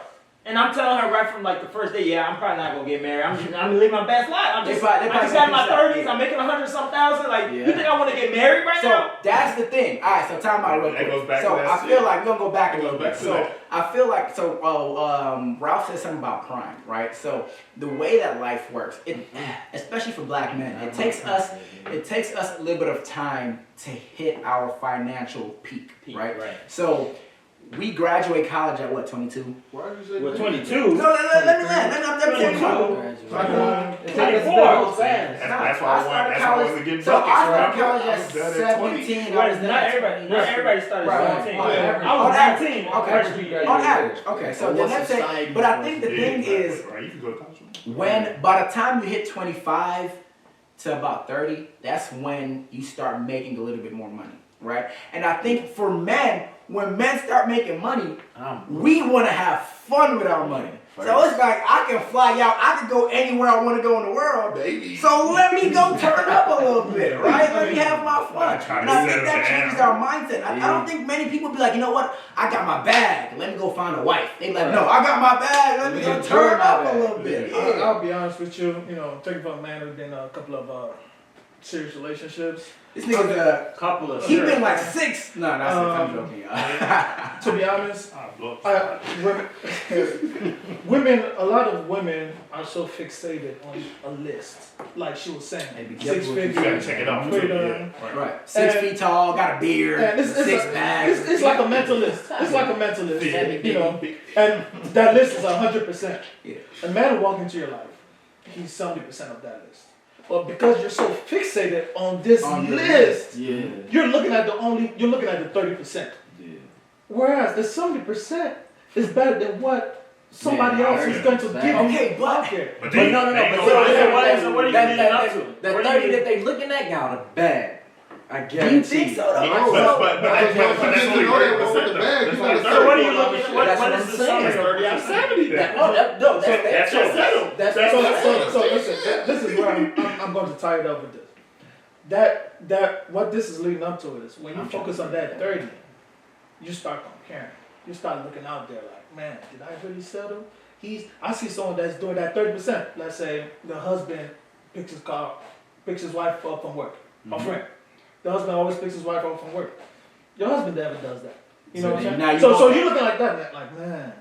And I'm telling her right from like the first day, yeah, I'm probably not gonna get married. I'm gonna live my best life. I just got in my 30s. I'm making 100-some thousand. Like, you think I want to get married right So now? that's the thing. All right, so time out real That quick. goes back So to that I feel shit. like we're gonna go back a little Goes bit. back to So that. I feel like Ralph said something about prime, right? So the way that life works, especially for black men, it takes us a little bit of time to hit our financial peak, right? So we graduate college at what, 22? Why did you say We're that? 22. No, let me land. Let me finish. 24. That's why I wanted to get So I buckets, started college I at was done at 20. 17. I Right, was done not at everybody. 20. Not everybody started Right. at 17. On average. I was On average. 19. Okay. Freshman year. On average. Okay, so Or then what let's say, society but I wants think to the do. thing is, Right, you can go to college. when by the time you hit 25 to about 30, that's when you start making a little bit more money, right? And I think for men, when men start making money, we want to have fun with our money. So it's like I can fly out, I can go anywhere I want to go in the world. Baby. So let me go turn up a little bit, right? Let me have my fun. Try to And I think settle that down. changes our mindset. I don't think many people be like, you know what? I got my bag. Let me go find a wife. They be like, no, I got my bag. Let me go turn up a little bit. Yeah. I'll be honest with you, taking from a man who's been in a couple of serious relationships. This nigga's Couple of he been like 6. No, that's I'm joking. To be honest, Ah, blow. women, a lot of women are so fixated on a list. Like she was saying, Hey, be 6 careful what you You gotta figures. check it out. Freedom. Yeah, Right. 6 And- feet tall, got a beard, And it's 6 bags. It's like a mental list. It's like a mental list, Yeah. you know. And that list is 100%. Yeah. A man who walks into your life, he's 70% of that list. But because you're so fixated on this On your list, Yeah. you're looking at the 30%. Yeah. Whereas the 70% is better than what somebody Yeah, I else is heard going to that. give you Okay, but- out there. But But no, no, they no. But ain't gonna- so what are you that, leading up to? that What are 30 you- that they looking at got a bag. I Do you guarantee. think so? though? No. But Because that's once you only know that 30%. one with the bag, That's you only gotta 30%. So what are you settle for looking? shit. What That's what what is I'm the saying. summer? 30 out of 70 then. Oh, no, that's That's your settle. That's So listen, this is where I'm going to tie it up with this. That what this is leading up to is when you focus on that 30, you start comparing. You start looking out there like, man, did I really settle? I see someone that's doing that 30%. Let's say the husband picks his wife up from work, a friend. The husband always picks his wife up from work. Your husband never does that. You know So what then I'm now saying? you So want you're looking like that, like, man,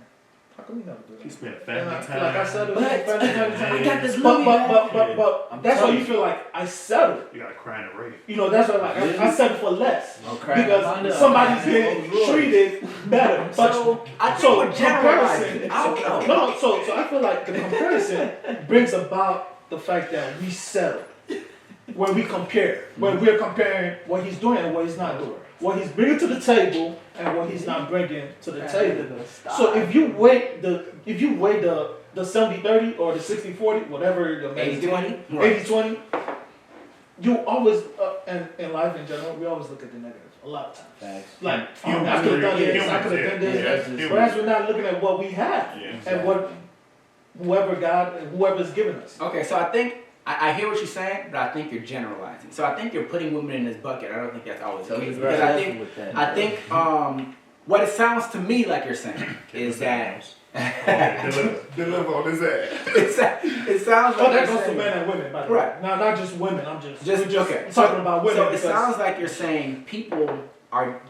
how come you never do that? He spent And family like time. I said, But I got this Louis bag. but I'm that's why telling you feel like I settled. You gotta cry in the rain. You know, that's why like I settled for less Okay. because somebody's getting treated better. But So I think so we're generalizing. comparison. I don't know. No, so I feel like the comparison brings about the fact that we settle when we compare, when we're comparing what he's doing and what he's not doing, what he's bringing to the table and what he's not bringing to the table. So if you weigh the 70-30 or the 60-40, whatever the man is doing, 80-20? 80-20, you always in life in general, we always look at the negative a lot of times. Facts. Like, Humans, I could have done this, I humans, could have done yeah, this. humans. Whereas we're not looking at what we have Yeah. and what whoever's given us. Okay, so I think I hear what you're saying, but I think you're generalizing. So I think you're putting women in this bucket. I don't think that's always the So case. he's Because I think what it sounds to me like you're saying is that Deliver on his ass. it sounds But like that you're goes to saying, men and women, by the way. Right. Not just women. We're just okay. talking about women. So it because sounds like you're saying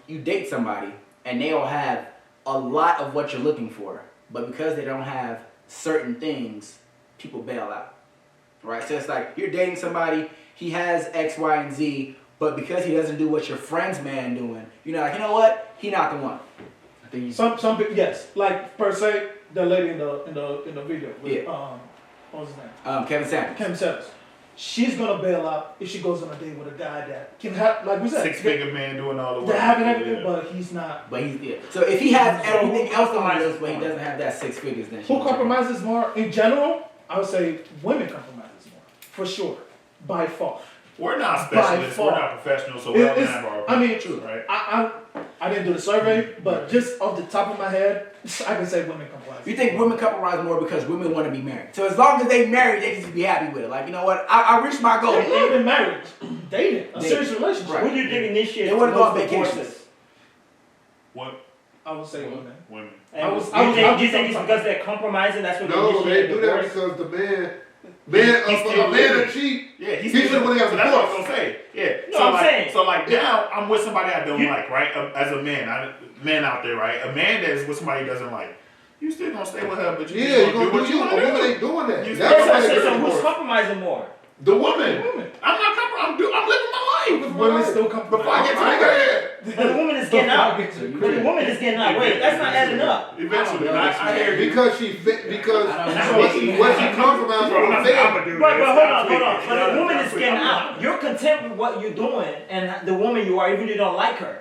you date somebody and they'll have a lot of what you're looking for, but because they don't have certain things, people bail out. Right? So it's like you're dating somebody, he has X, Y, and Z, but because he doesn't do what your friend's man doing, you're like, you know what? He not the one. I think some people, yes, like per se the lady in the video with Yeah. what was his name? Kevin Samuels. Kim Sellers. She's gonna bail out if she goes on a date with a guy that can have, like we said, 6-figure man doing all the work. they're having everything, Yeah. but he's not. But So if he has So everything who else on the compromises list, but he more? doesn't have that 6 figures, then she Who won't take him. compromises more in general? I would say women compromises more, for sure, by far. We're not By specialists. We're far. not professionals, so we don't It's- have our I mean, opinions, right? I didn't do the survey, but just off the top of my head, I can say women compromise. You think women compromise more because women want to be married. So as long as they married, they can just be happy with it. Like, you know what? I reached my goal. Not even marriage, dating, a Dating. serious relationship. Right. Who do you think initiates They wanna go most on vacations. divorces? What I would say women. women? And I was- do I you was- think, I was- do you think it's because they're compromising? That's what No, they they initiate do that divorce? because the man He's still a man living. that cheat. Yeah, he's He still said when he got so that's what I was divorced. gonna say. Yeah. No, so I'm like, saying. So like now I'm with somebody I don't like, right? As a man, man out there, right? A man that is with somebody he doesn't like. You still gonna stay with her, but you Yeah, just you gonna do gonna what do you you. A wanna woman do. ain't doing that. You That's still- why they So get who's divorced. compromising more? The woman. I'm not compromising. I'm living my life. Women still Before I compromise. get to the bed. But the woman is getting out. get to the But the woman is getting out. Wait, that's not adding up. Eventually, I don't know, I hear you. Because she fit. Because I don't know. what she compromised Bro, for I'm fair. gonna do Right, this. but hold I'm on. tweaking. But the woman I'm is tweaking. getting out. You're content with what you're doing and the woman you are, even if you don't like her.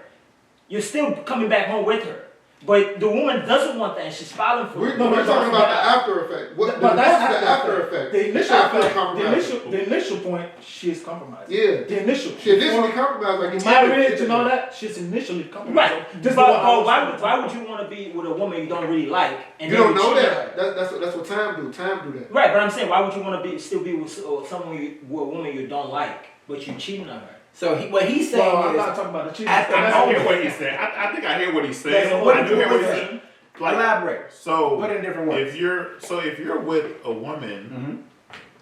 You're still coming back home with her. But the woman doesn't want that and she's filing for it. We're talking about the after effect. What But that's what's the after effect? The initial After effect, compromise. the initial point, she's compromised. Yeah. The initial. She initially compromised like Marriage and all that, she's initially compromised. Right. So But this is what I was why saying. would you want to be with a woman you don't really like? And You then don't know cheat on that. her? That's what time do. Time do that. Right, but I'm saying, why would you want to still be with someone with a woman you don't like, but you cheating on her? So what he's saying Well, I'm is, not talking about the cheating. After I That's hear all. what he's saying. I think I hear what he's That's saying. a I do hear what he's question. saying. Like, elaborate. so Put it in different words. if you're with a woman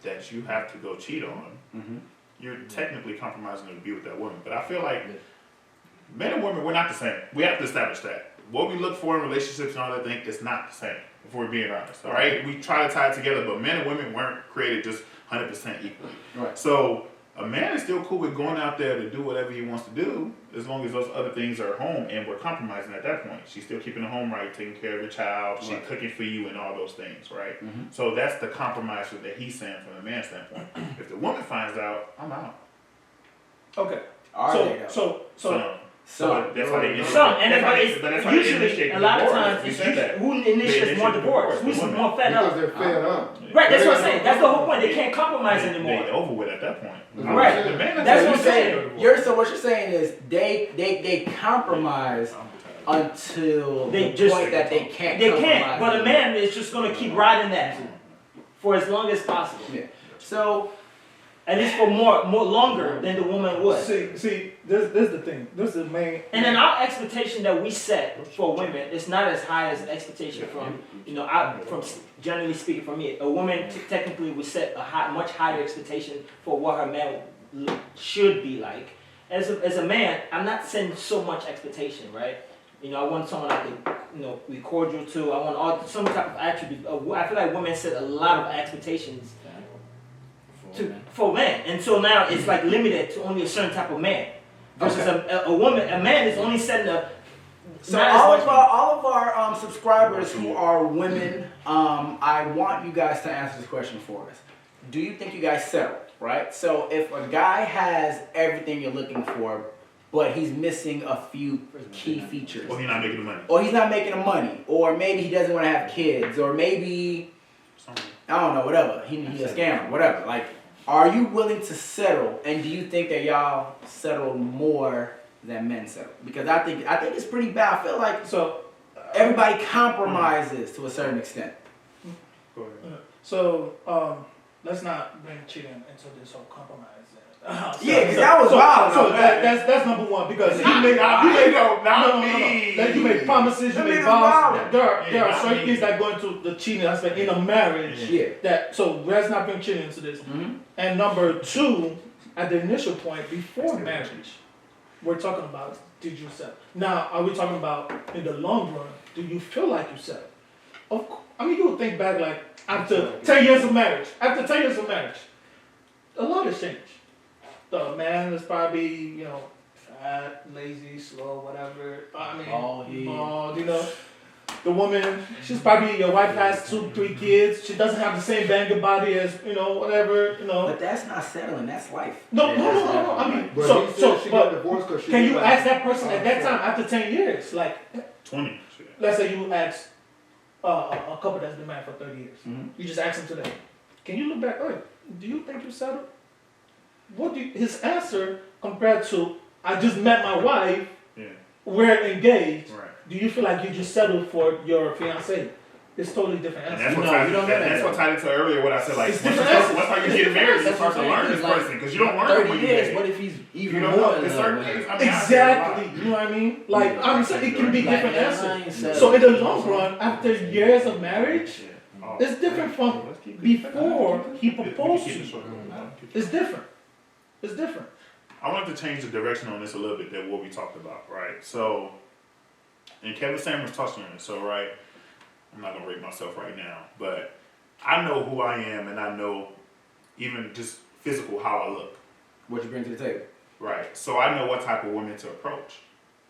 that you have to go cheat on, you're technically compromising to be with that woman. But I feel like men and women, we're not the same. We have to establish that. What we look for in relationships and all that thing is not the same, if we're being honest, all right? We try to tie it together, but men and women weren't created just 100% equally. Right. So a man is still cool with going out there to do whatever he wants to do, as long as those other things are at home and we're compromising at that point. She's still keeping the home right, taking care of your child, she's cooking for you and all those things, right? So that's the compromise that he's saying from a man's standpoint. If the woman finds out, I'm out. Okay. So that's how they usually a lot of times it's usually who initiates more divorce, who's more fed up. Because they're fed up. Right, that's what I'm saying. That's the whole point. They can't compromise anymore. They over with at that point. Right. That's what I'm saying. So what you're saying is they compromise until the point that they can't. They compromise can't. But a man is just gonna keep riding that for as long as possible. Yeah. So. At least for more longer than the woman would. See, this is the thing. This is the main. And then our expectation that we set for women is not as high as the expectation from, from generally speaking for me. A woman technically would set a much higher expectation for what her man should be like. As a man, I'm not setting so much expectation, right? I want someone I can, be cordial to. I want some type of attribute. I feel like women set a lot of expectations for men, and so now it's like limited to only a certain type of man. Versus a woman, a man is only setting a. So all of our subscribers who are women, I want you guys to answer this question for us. Do you think you guys settle? Right. So if a guy has everything you're looking for, but he's missing a few key features, or he's not making the money, or he's not making the money, or maybe he doesn't want to have kids, or maybe I don't know, whatever. He's a scammer, whatever. Like. Are you willing to settle, and do you think that y'all settle more than men settle? Because I think it's pretty bad. I feel like everybody compromises to a certain extent. Go ahead. So let's not bring cheating into this whole compromise. Because that was wild. So that's number one, because you made promises, you made vows. There are certain things that go into the cheating aspect in a marriage. Yeah. So let's not bring cheating into this. Mm-hmm. And number two, at the initial point before marriage, we're talking about, did you settle? Now, are we talking about in the long run? Do you feel like you settled? You would think back like after 10 years of marriage. After 10 years of marriage, a lot has changed. The man is probably, fat, lazy, slow, whatever. Bald, The woman, she's probably, your wife has 2-3 kids. She doesn't have the same banging body as, whatever, But that's not settling, that's life. No. Can you ask that person at that time, after 10 years, like 20? Let's say you ask a couple that's been married for 30 years. Mm-hmm. You just ask them today, can you look back, do you think you settled? His answer compared to, I just met my wife, we're engaged, right. Do you feel like you just settled for your fiancé? It's totally different answer. That's what tied into earlier what I said, like, once how you get married, you start to learn this person, because you don't learn when you get. What if he's even more in love? Exactly, you know what I mean? Like, I'm saying it can be different answers. So in the long run, after years of marriage, it's different from before he proposed to you. It's different. It's different. I wanted to change the direction on this a little bit than what we talked about, right? So, and Kevin Samuels touched on it, so, right, I'm not going to rate myself right now, but I know who I am, and I know even just physical how I look. What you bring to the table. Right. So I know what type of women to approach,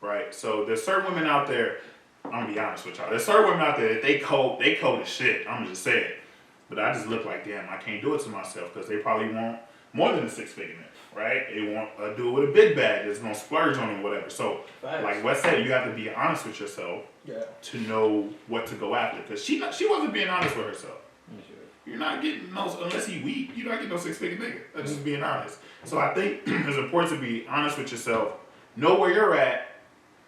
right? So there's certain women out there, I'm going to be honest with y'all, there's certain women out there that they cold as shit, I'm just saying. But I just look like, damn, I can't do it to myself, because they probably want more than a 6-figure man, right? They want a dude with a big bag that's gonna splurge on them, whatever. So, like Wes said, you have to be honest with yourself to know what to go after. Because she wasn't being honest with herself. You're not getting those, unless he weak, you're not getting no 6-figure nigga. That's just being honest. So I think it's important to be honest with yourself, know where you're at,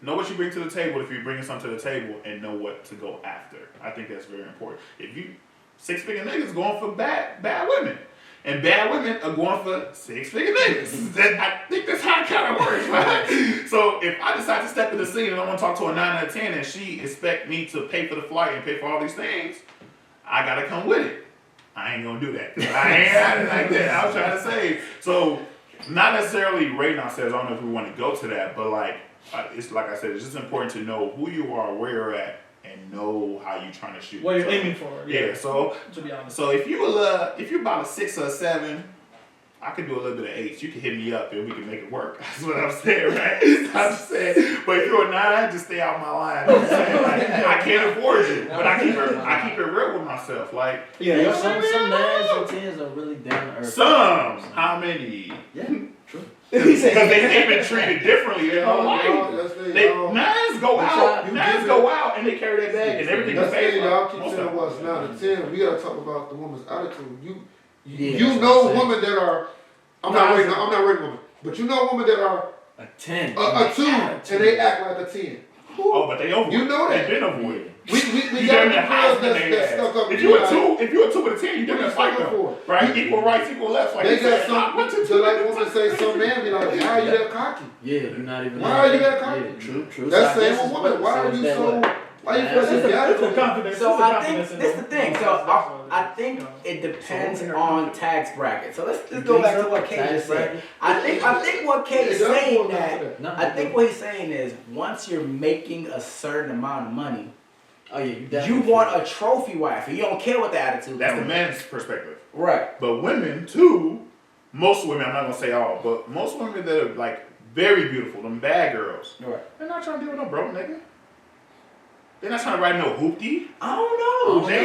know what you bring to the table if you're bringing something to the table, and know what to go after. I think that's very important. If you 6-figure niggas going for bad women. And bad women are going for 6-figure niggas. I think that's how it kind of works, right? So if I decide to step in the scene and I want to talk to a 9 out of 10 and she expect me to pay for the flight and pay for all these things, I got to come with it. I ain't going to do that. I ain't like that. I was trying to say. So not necessarily rating ourselves. I don't know if we want to go to that, but like it's like I said, it's just important to know who you are, where you're at, and know how you're trying to shoot. What you're aiming for. Yeah. So to be honest. So if you're about a 6 or a 7, I can do a little bit of 8. You can hit me up and we can make it work. That's what I'm saying, right? I'm just saying. But if you're a 9, just stay out my line. I'm saying, like, I can't afford you, but I keep it real with myself. Like, Yeah, some 9s and 10s are really down to earth. Some. How many? Yeah, true. Because they've been treated differently their whole life. 9s go out. 9s go out and they carry their bag and everything is paid for. Y'all keep saying what's now the 10. We gotta talk about the woman's attitude. Yeah, You know women that are. I'm not rating women, but you know women that are a 10, a 2, and they act like a 10. Oh, but they over. You know that. They've been over it. We got the girls that stuck up. If you're a 2 with a 10, you didn't fight them. Right? Equal rights, equal lefts. Like they got some. To like women say, some man be like, why are you that cocky? Yeah, you're not even. Why are you that cocky? Yeah, true. That's same with women. Why are you so? Why you feel It's so a confidence. So it's a I confidence think in that's the thing. So I think it depends on tax bracket. So let's go back to what Kay just said. I think what Kay is saying I think what he's saying is once you're making a certain amount of money, oh yeah, you want a trophy wife. You don't care what the attitude is. That's the man's perspective. Right. But women too, most women, I'm not gonna say all, but most women that are like very beautiful, them bad girls, Right. they're not trying to deal with no broke nigga. They're not trying to ride no hoopty. I don't know. They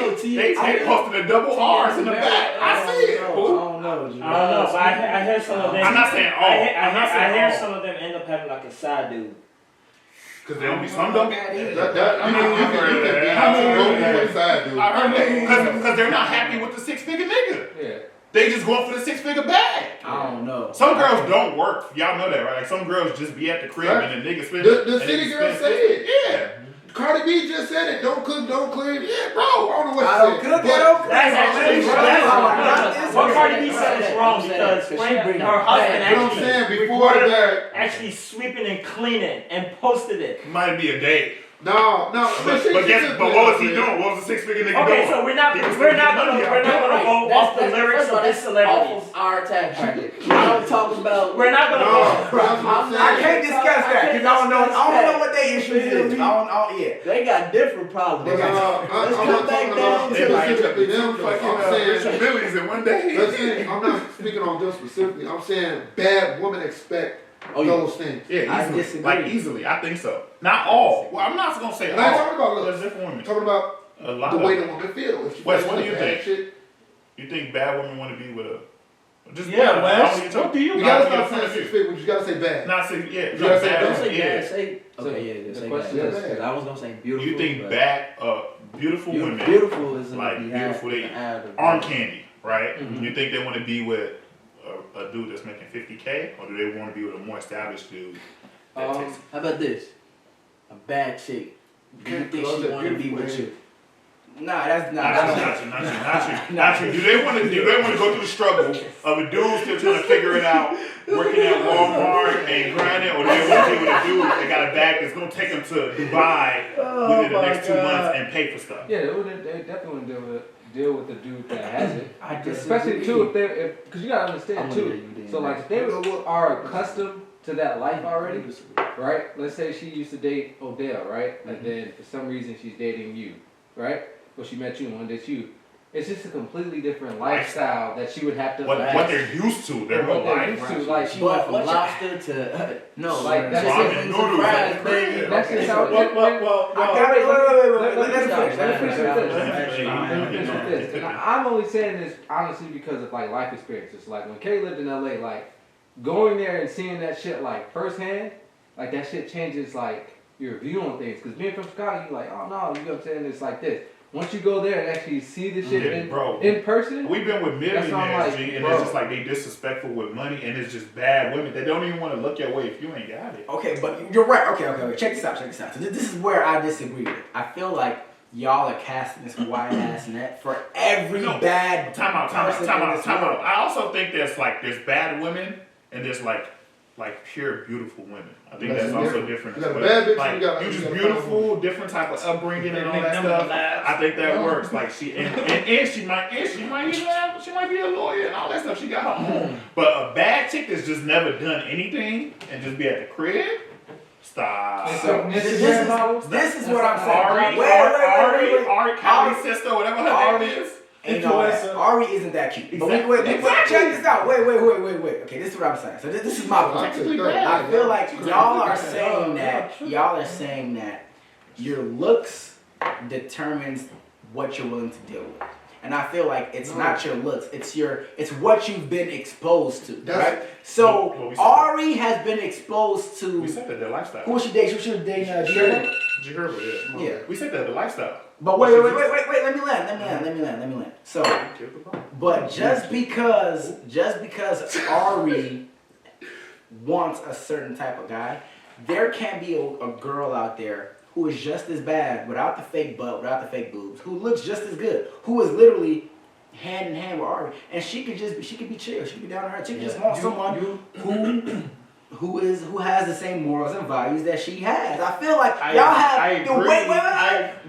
posted the double R's in the back. I see it. I don't know. I don't know, but I heard some of them. I'm not saying all. I heard some of them end up having like a side dude. Because they don't be some don't be. I mean, you can be how inside, dude. I heard because they're not happy with the 6-figure nigga. Yeah. They just going for the 6-figure bag. I don't know. Some girls don't work. Y'all know that, right? Like some girls just be at the crib and the nigga spend. The city girl said it. Yeah. Cardi B just said it. Don't cook, don't clean. Yeah, bro. I don't know what I she don't said. cook, I don't That's actually That's what Cardi B said is wrong because her husband But I'm saying actually before recorded that. her actually sweeping and cleaning and posted it. Might be a date. No. But what was he doing? What was the 6-figure nigga doing? Okay, so we're not gonna go off the lyrics of this celebrities. Off of our tax bracket. I don't talk about. We're not gonna go. I can't discuss that because I don't know what their issues is. Yeah. They got different problems. But Let's I'm come not back talking down about to specifically them. I'm saying. millions in one day. Listen, I'm not speaking on them specifically. I'm saying bad women expect those things. Yeah, I easily. disagree. Like easily, I think so. Not all. Well, I'm not gonna say all. And I ain't talking about There's looks. different women. I'm talking about A lot the of way them. the woman feel. If she Wes, feels what do you bad think? shit, You think bad women want to be with a? Just Yeah, Wes. What do you? you gotta stop saying 6 feet, but you gotta say bad. Not say yeah. You gotta say bad. Don't say Yeah. bad. Say okay. Yeah, The say question bad. is- Because I was gonna say beautiful. You think but bad, beautiful women Beautiful is like beautiful? They arm arm candy, right? Mhm. You think they want to be with a dude that's making $50K, or do they want to be with a more established dude? That takes How about this? A bad chick. Do you think she want to be with you? Nah, that's not. not you. Do they want to go through the struggle of a dude still trying to figure it out, working at Walmart and grinding, or do they want to be with a dude that got a bag that's gonna take them to Dubai within the next 2 months and pay for stuff? Yeah, they definitely want to deal with the dude that has it. I Especially too if because you gotta understand too. So like if they are accustomed to that life already, right? Let's say she used to date Odell, right? And then for some reason she's dating you, right? Well, she met you and one date you. It's just a completely different lifestyle that she would have to. What they're used to, their whole life. Like She went from lobster to no, like that's ramen just noodles fries, at the baby. crib. That's just how. Well, Let me finish this. And I'm only saying this honestly because of like life experiences. Like when Kay lived in LA, like going there and seeing that shit like firsthand, like that shit changes like your view on things. Cause being from Chicago, you're like, oh no, you know what I'm saying? It's like this. Once you go there and actually see the shit in person, we've been with millionaires, like, G, and it's just like they disrespectful with money, and it's just bad women. They don't even want to look your way if you ain't got it. Okay, but you're right. Okay. Check this out. So this is where I disagree with. I feel like y'all are casting this wide ass net for every bad Time out. person in this world. I also think there's bad women and there's like like pure beautiful women. I think That's that's also different. different You as got a well. bad bitch, Like you got you just a beautiful, different type of upbringing and all that stuff. I think that works. Like she and she might be a lawyer and all that stuff. She got her own. But a bad chick that's just never done anything and just be at the crib. Stop. So this is what I'm saying. Ari, Callie's sister, whatever her name is. Ain't all that. Ari isn't that cute. But wait, check this out. Wait. Okay, this is what I'm saying. So this is my point. I feel like y'all are saying that your looks determines what you're willing to deal with. And I feel like it's not your looks, it's what you've been exposed to, right? So Ari has been exposed to. We said that their lifestyle. Who was she dating? She was dating G Herbo, yeah. We said that the lifestyle. But wait, let me land. So, but just because Ari wants a certain type of guy, there can be a girl out there who is just as bad, without the fake butt, without the fake boobs, who looks just as good, who is literally hand in hand with Ari, and she could be chill, she could be down to her, she could just want someone who has the same morals and values that she has. I feel like y'all have.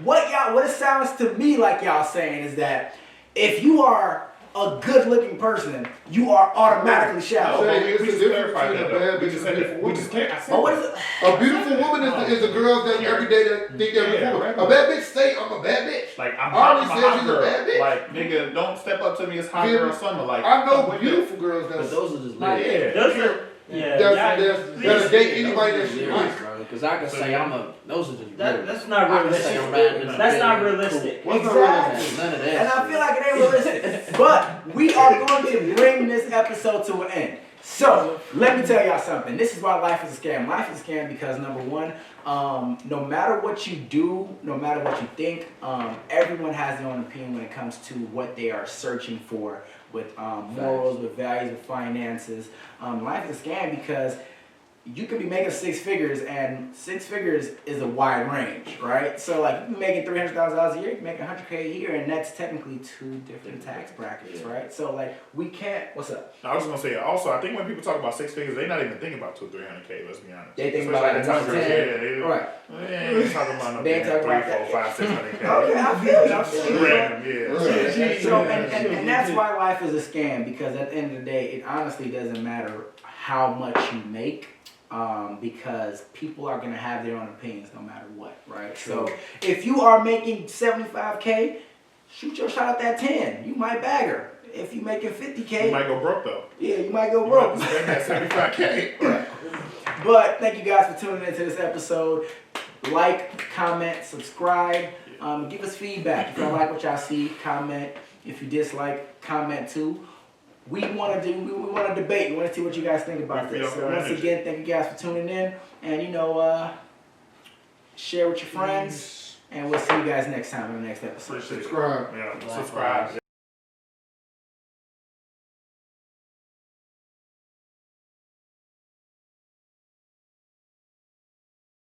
What it sounds to me like y'all saying is that if you are a good-looking person, you are automatically shallow. We just clarified that. We just said it. But what is it? A beautiful woman is a girl that every day that think they're beautiful. A bad bitch say I'm a bad bitch. Like I'm Ari a says hot she's girl. a bad bitch. Like nigga, don't step up to me as hot girl summer. Like I know beautiful girls But that those are just like lyrics. that'll date anybody that she wants. Because I can say those are just lyrics. That's not I can realistic. say I'm riding in That's a not Bentley. realistic. Cool. Exactly. None of that. And I feel like it ain't realistic. But we are going to bring this episode to an end. So, let me tell y'all something. This is why life is a scam. Life is a scam because, number one, no matter what you do, no matter what you think, everyone has their own opinion when it comes to what they are searching for with morals, with values, with finances. Life is a scam because you could be making six figures, and six figures is a wide range, right? So, like, you can be making $300,000 a year, you can make $100K a year, and that's technically two different tax brackets, right? So, like, we can't. What's up? I was gonna say also, I think when people talk about six figures, they're not even thinking about 200-300K. Let's be honest. They think Especially about like 110, right? They ain't talking about no They ain't talking about 3, 4, 5, 600K. Okay, I feel you. Random, yeah. So, and that's why life is a scam, because at the end of the day, it honestly doesn't matter how much you make. Because people are gonna have their own opinions no matter what, right? True. So if you are making 75K, shoot your shot at that 10. You might bag her. If you making 50K, You might go broke though. yeah, you might go broke. You might spend that 75K. Right. But thank you guys for tuning into this episode. Like, comment, subscribe. Give us feedback. If you don't like what y'all see, comment. If you dislike, comment too. We want to debate. We want to see what you guys think about this. So once again, thank you guys for tuning in, and share with your friends, and we'll see you guys next time in the next episode. Appreciate it. Subscribe. Yeah, subscribe.